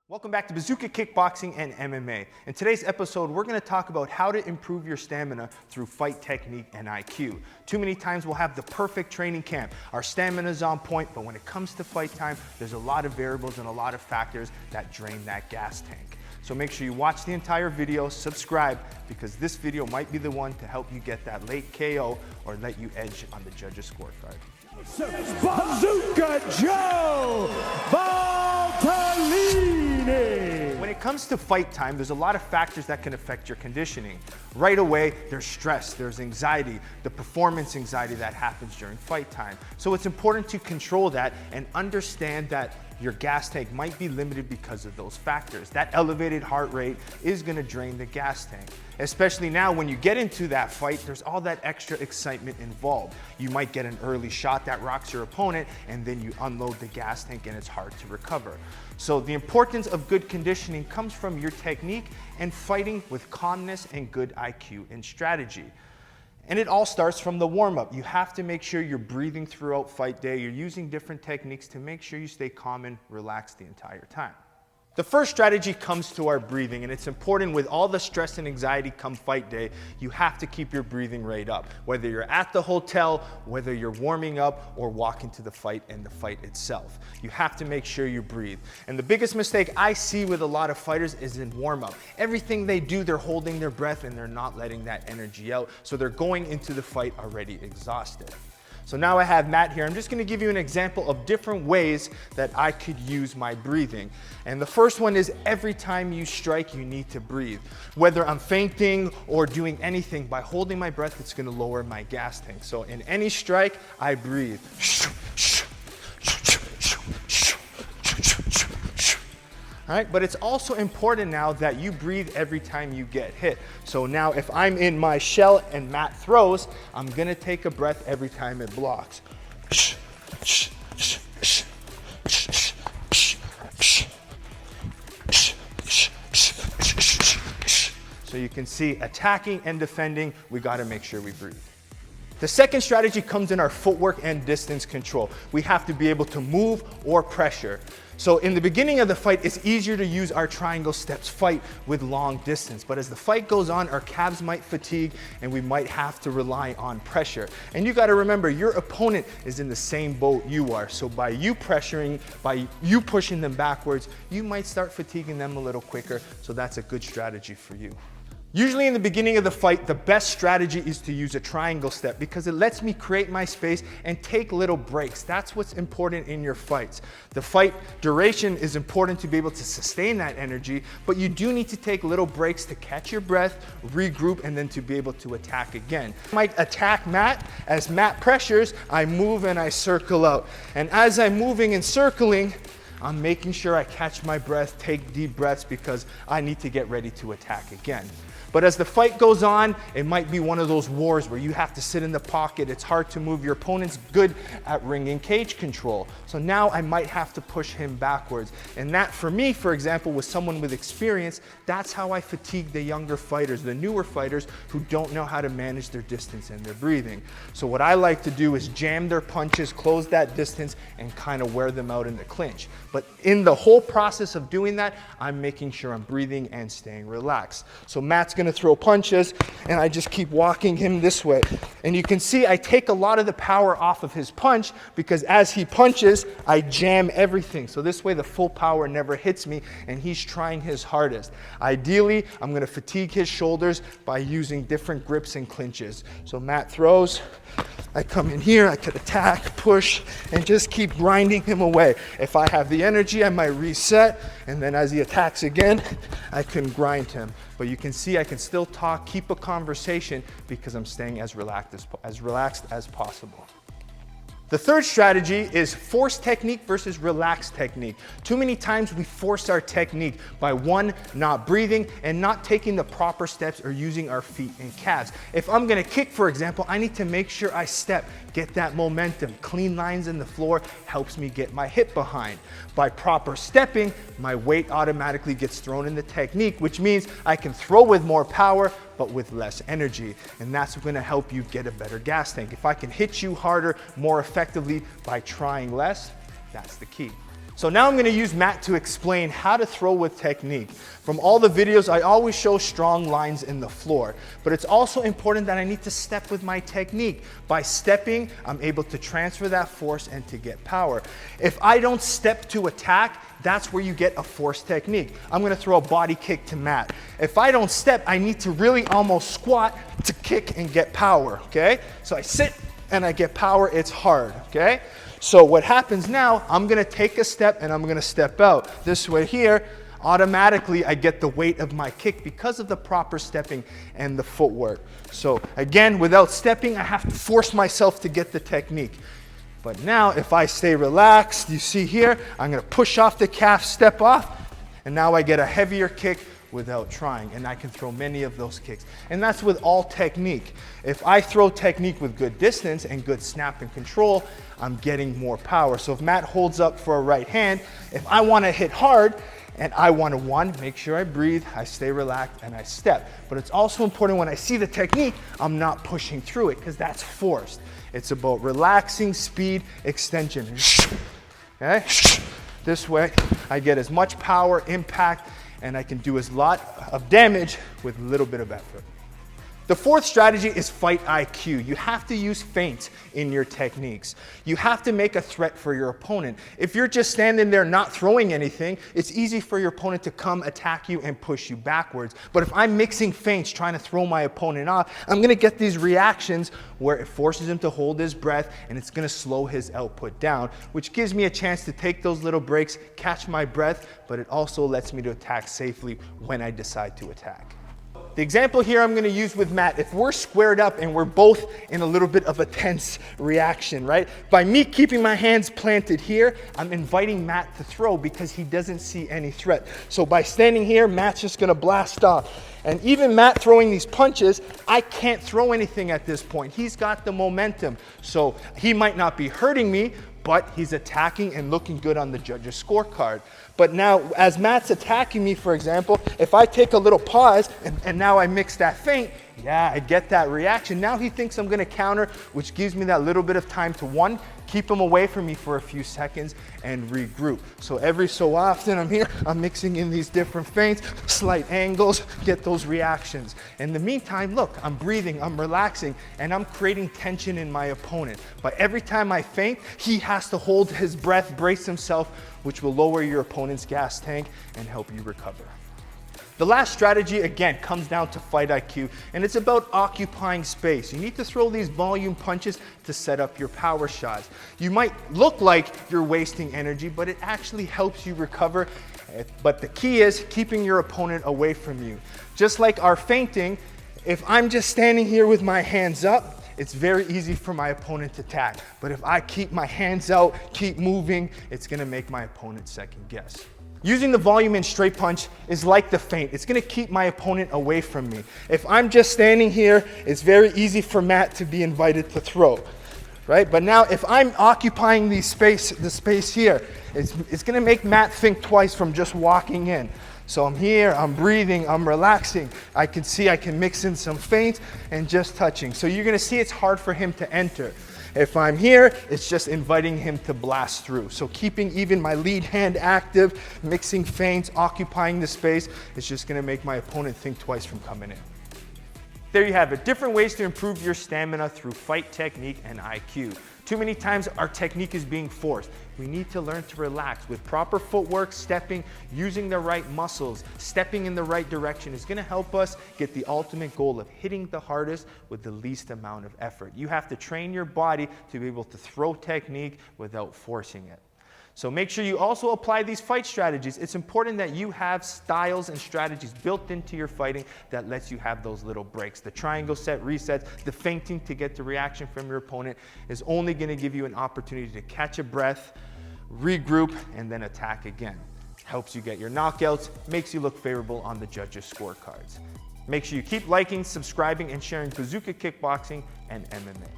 Welcome back to Bazooka Kickboxing and MMA. In today's episode, we're going to talk about how to improve your stamina through fight technique and IQ. Too many times we'll have the perfect training camp. Our stamina's on point, but when it comes to fight time, there's a lot of variables and a lot of factors that drain that gas tank. So make sure you watch the entire video, subscribe, because this video might be the one to help you get that late KO or let you edge on the judge's scorecard. Bazooka Joe Valtellini. When it comes to fight time, there's a lot of factors that can affect your conditioning. Right away, there's stress, there's anxiety, the performance anxiety that happens during fight time. So it's important to control that and understand that your gas tank might be limited because of those factors. That elevated heart rate is gonna drain the gas tank. Especially now when you get into that fight, there's all that extra excitement involved. You might get an early shot that rocks your opponent and then you unload the gas tank and it's hard to recover. So the importance of good conditioning comes from your technique and fighting with calmness and good IQ and strategy. And it all starts from the warm-up. You have to make sure you're breathing throughout fight day. You're using different techniques to make sure you stay calm and relaxed the entire time. The first strategy comes to our breathing, and it's important with all the stress and anxiety come fight day, you have to keep your breathing rate up. Whether you're at the hotel, whether you're warming up, or walking to the fight and the fight itself. You have to make sure you breathe. And the biggest mistake I see with a lot of fighters is in warm-up. Everything they do, they're holding their breath and they're not letting that energy out, so they're going into the fight already exhausted. So now I have Matt here. I'm just gonna give you an example of different ways that I could use my breathing. And the first one is every time you strike, you need to breathe. Whether I'm feinting or doing anything, by holding my breath, it's gonna lower my gas tank. So in any strike, I breathe. All right, but it's also important now that you breathe every time you get hit. So now if I'm in my shell and Matt throws, I'm gonna take a breath every time it blocks. So you can see attacking and defending, we gotta make sure we breathe. The second strategy comes in our footwork and distance control. We have to be able to move or pressure. So in the beginning of the fight, it's easier to use our triangle steps fight with long distance. But as the fight goes on, our calves might fatigue and we might have to rely on pressure. And you gotta remember, your opponent is in the same boat you are. So by you pressuring, by you pushing them backwards, you might start fatiguing them a little quicker. So that's a good strategy for you. Usually in the beginning of the fight, the best strategy is to use a triangle step because it lets me create my space and take little breaks. That's what's important in your fights. The fight duration is important to be able to sustain that energy, but you do need to take little breaks to catch your breath, regroup, and then to be able to attack again. I might attack Matt. As Matt pressures, I move and I circle out. And as I'm moving and circling, I'm making sure I catch my breath, take deep breaths because I need to get ready to attack again. But as the fight goes on, it might be one of those wars where you have to sit in the pocket. It's hard to move. Your opponent's good at ring and cage control. So now I might have to push him backwards. And that, for me, for example, with someone with experience, that's how I fatigue the younger fighters, the newer fighters who don't know how to manage their distance and their breathing. So what I like to do is jam their punches, close that distance, and kind of wear them out in the clinch. But in the whole process of doing that, I'm making sure I'm breathing and staying relaxed. So Matt's gonna throw punches and I just keep walking him this way. And you can see I take a lot of the power off of his punch because as he punches, I jam everything. So this way the full power never hits me and he's trying his hardest. Ideally, I'm gonna fatigue his shoulders by using different grips and clinches. So Matt throws, I come in here, I could attack, push, and just keep grinding him away. If I have the energy, I might reset, and then as he attacks again, I can grind him. But you can see I can still talk, keep a conversation because I'm staying as relaxed as possible. The third strategy is force technique versus relaxed technique. Too many times we force our technique by one, not breathing and not taking the proper steps or using our feet and calves. If I'm gonna kick, for example, I need to make sure I step, get that momentum. Clean lines in the floor helps me get my hip behind. By proper stepping, my weight automatically gets thrown in the technique, which means I can throw with more power, but with less energy. And that's gonna help you get a better gas tank. If I can hit you harder, more effectively by trying less, that's the key. So now I'm going to use Matt to explain how to throw with technique. From all the videos, I always show strong lines in the floor, but it's also important that I need to step with my technique. By stepping, I'm able to transfer that force and to get power. If I don't step to attack, that's where you get a force technique. I'm going to throw a body kick to Matt. If I don't step, I need to really almost squat to kick and get power, okay? So I sit and I get power, it's hard, okay? So what happens now, I'm gonna take a step and I'm gonna step out. This way here, automatically I get the weight of my kick because of the proper stepping and the footwork. So again, without stepping, I have to force myself to get the technique. But now if I stay relaxed, you see here, I'm gonna push off the calf, step off, and now I get a heavier kick without trying, and I can throw many of those kicks. And that's with all technique. If I throw technique with good distance and good snap and control, I'm getting more power. So if Matt holds up for a right hand, if I want to hit hard and I want to make sure I breathe, I stay relaxed and I step. But it's also important when I see the technique, I'm not pushing through it because that's forced. It's about relaxing, speed, extension. Okay? This way I get as much power, impact, and I can do a lot of damage with a little bit of effort. The fourth strategy is fight IQ. You have to use feints in your techniques. You have to make a threat for your opponent. If you're just standing there not throwing anything, it's easy for your opponent to come attack you and push you backwards. But if I'm mixing feints, trying to throw my opponent off, I'm gonna get these reactions where it forces him to hold his breath and it's gonna slow his output down, which gives me a chance to take those little breaks, catch my breath, but it also lets me to attack safely when I decide to attack. The example here I'm gonna use with Matt, if we're squared up and we're both in a little bit of a tense reaction, right? By me keeping my hands planted here, I'm inviting Matt to throw because he doesn't see any threat. So by standing here, Matt's just gonna blast off. And even Matt throwing these punches, I can't throw anything at this point. He's got the momentum. So he might not be hurting me, but he's attacking and looking good on the judge's scorecard. But now, as Matt's attacking me, for example, if I take a little pause and now I mix that feint, yeah, I get that reaction. Now he thinks I'm gonna counter, which gives me that little bit of time to, one, keep him away from me for a few seconds and regroup. So every so often I'm here, I'm mixing in these different feints, slight angles, get those reactions. In the meantime, look, I'm breathing, I'm relaxing, and I'm creating tension in my opponent. But every time I feint, he has to hold his breath, brace himself, which will lower your opponent's gas tank and help you recover. The last strategy, again, comes down to fight IQ, and it's about occupying space. You need to throw these volume punches to set up your power shots. You might look like you're wasting energy, but it actually helps you recover. But the key is keeping your opponent away from you. Just like our feinting, if I'm just standing here with my hands up, it's very easy for my opponent to attack. But if I keep my hands out, keep moving, it's gonna make my opponent second guess. Using the volume and straight punch is like the feint. It's gonna keep my opponent away from me. If I'm just standing here, it's very easy for Matt to be invited to throw, right? But now if I'm occupying the space here, it's gonna make Matt think twice from just walking in. So I'm here, I'm breathing, I'm relaxing. I can see I can mix in some feints and just touching. So you're gonna see it's hard for him to enter. If I'm here, it's just inviting him to blast through. So keeping even my lead hand active, mixing feints, occupying the space, it's just gonna make my opponent think twice from coming in. There you have it, different ways to improve your stamina through fight technique and IQ. Too many times our technique is being forced. We need to learn to relax with proper footwork, stepping, using the right muscles, stepping in the right direction is gonna help us get the ultimate goal of hitting the hardest with the least amount of effort. You have to train your body to be able to throw technique without forcing it. So make sure you also apply these fight strategies. It's important that you have styles and strategies built into your fighting that lets you have those little breaks. The triangle set resets, the feinting to get the reaction from your opponent is only gonna give you an opportunity to catch a breath, regroup, and then attack again. Helps you get your knockouts, makes you look favorable on the judges' scorecards. Make sure you keep liking, subscribing, and sharing Bazooka Kickboxing and MMA.